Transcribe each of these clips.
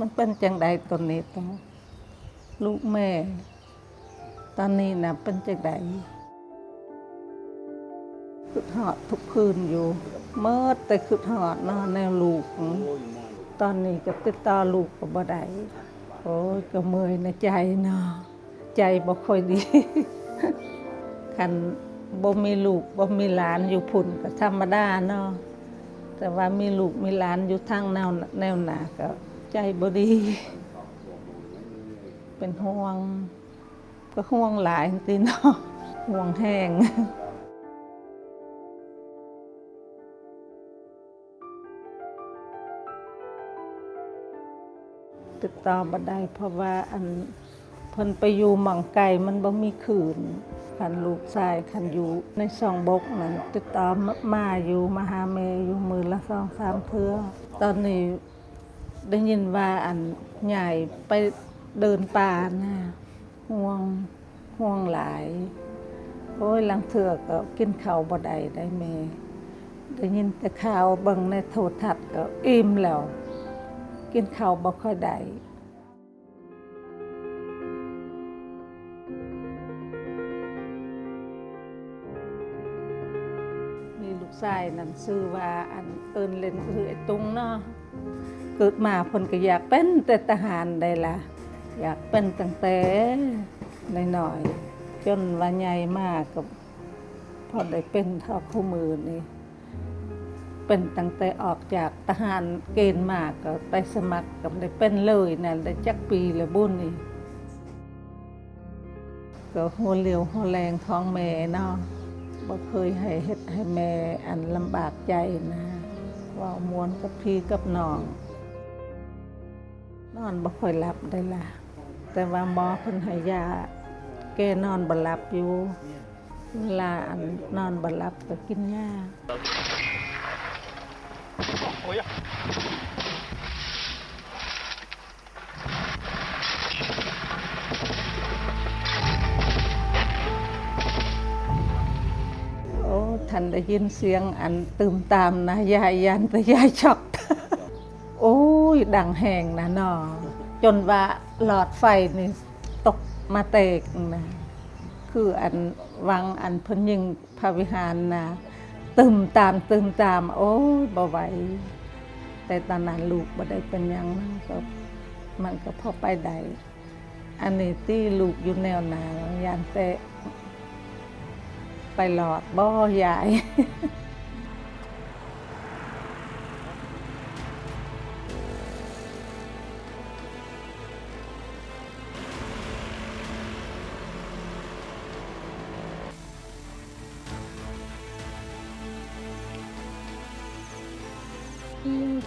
มันเป็นจังใดตอนนี้ต้องลูกแม่ตอนนี้นะเป็นจังใดคือหอดทุกคืนอยู่เมื่อแต่คือหอดนอนแนวลูกตอนนี้ก็ติดต่อลูกก็บ่ได้โอ้ยก็เมื่อยในใจเนาะใจบ่ค่อยดี คันบ่มีลูกบ่มีหลานอยู่พุ่นก็ธรรมดาเนาะแต่ว่ามีลูกมีหลานอยู่ทางแนวหน้าก็ใจบ่ดี เป็นห่วงก็ห่วงหลายจริงๆเนาะห่วงแห้งติดต่อบ่ได้เพราะว่าเพิ่นไปอยู่หม่องไกลมันบ่มีคืนคันลูกชายคันอยู่ในช่องบกนั่นติดต่อมาอยู่มาหาแม่อยู่มื้อละ 2-3 เทื่อตอนนี้ได้ยินว่าใหญ่ไปเดินป่าน่ะห่วงหลายโอ้ยลังเทื่อก็กินข้าวบ่ได้แม่ได้ยินแต่ข่าวเบิ่งในโทรทัศน์ก็อิ่มแล้วกินข้าวบ่ค่อยได้มีลูกชายนั่นชื่อว่าเอิ้นเล่นคือไอ้ตุงเนาะเกิดมาเพิ่นก็อยากเป็นแต่ทหารได้ล่ะอยากเป็นตั้งแต่น้อยๆจนว่าใหญ่มากก็พอได้เป็นเท่าคู่มือนี่เป็นตั้งแต่ออกจากทหารเกณฑ์มาก็ไปสมัครก็ได้เป็นเลยนั่นได้จักปีละบุญนี่ก็หัวเรียวหัวแรงท้องแม่เนาะบ่เคยให้เฮ็ดให้แม่ลำบากใจนะว่ามวนกับพี่กับน้องนอนบ่ค่อยหลับได้ล่ะแต่ว่าหมอเพิ่นให้ยาแก้นอนบ่หลับอยู่เวลานอนบ่หลับก็กินยาโอ้ท่านได้ยินเสียงตื่มตามนะยายยันแต่ยายช็อก โอ้ยดังแหงนะเนาะจนว่าหลอดไฟนี่ตกมาแตกนะคือวังเพิ่นยิงพระวิหารนะตึมตามโอ้ยบ่ไหวแต่ตอนนั้นลูกบ่ได้เป็นหยังก็มันก็พอไปได้อันนี้ที่ลูกอยู่แนวหน้ายานแต่ไปหลอดบ่ยาย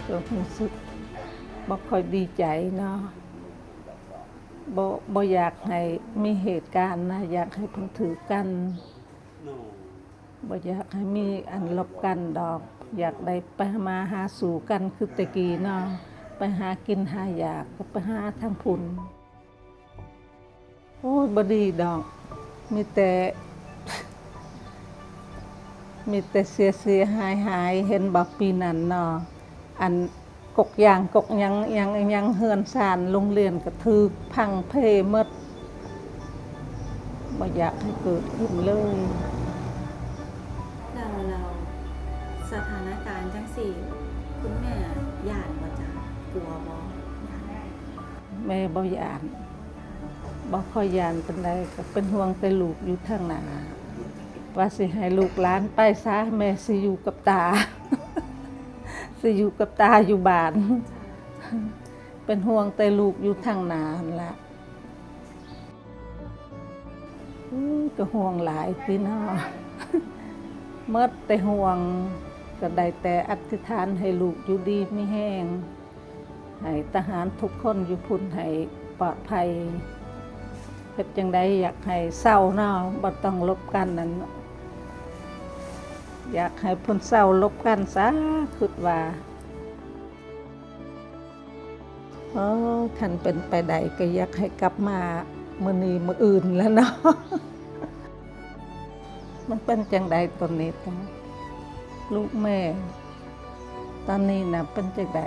ก็รู้สึกบ่ค่อยดีใจเนาะบ่อยากให้มีเหตุการณ์นะอยากให้เพิ่นถือกันบ่อยากให้มีลบกันดอกอยากได้ไปมาหาสู่กันคือแต่กี้เนาะไปหากินหาอยากก็ไปหาทางพุ่นโอ้ยบ่ดีดอกมีแต่เสียหายเห็นบ่ปีนั้นเนาะกกยางกกยังเฮือนซ่านโรงเรียนก็ถูกพังเพหมดบ่อยากให้เกิดขึ้นเลยเราสถานการณ์จังสี่คุณแม่ย่านบ่จ้ะกลัวบ่แม่บ่ย่านบ่ค่อยย่านปานใดก็เป็นห่วงแต่ลูกอยู่ทางหน้าว่าสิให้ลูกหลานไปซะแม่สิอยู่กับตา สิอยู่กับตาอยู่บ้านเป็นห่วงแต่ลูกอยู่ทางหน้านั่นล่ะก็ห่วงหลายพี่น้องเมื่อแต่ห่วงก็ได้แต่อธิษฐานให้ลูกอยู่ดีมีแห้งให้ทหารทุกคนอยู่พุ่นให้ปลอดภัยเฮ็ดจังไดอยากให้เศร้าเนาะบ่ต้องลบกันนั่นอยากให้เพิ่นเศร้าลบกันซะคิดว่าคันเป็นไปได้ก็อยากให้กลับมามื้อนี้มื้ออื่นแล้วเนาะ มันเป็นจังใดตอนนี้ต้องลูกแม่ตอนนี้น่ะเป็นจังใด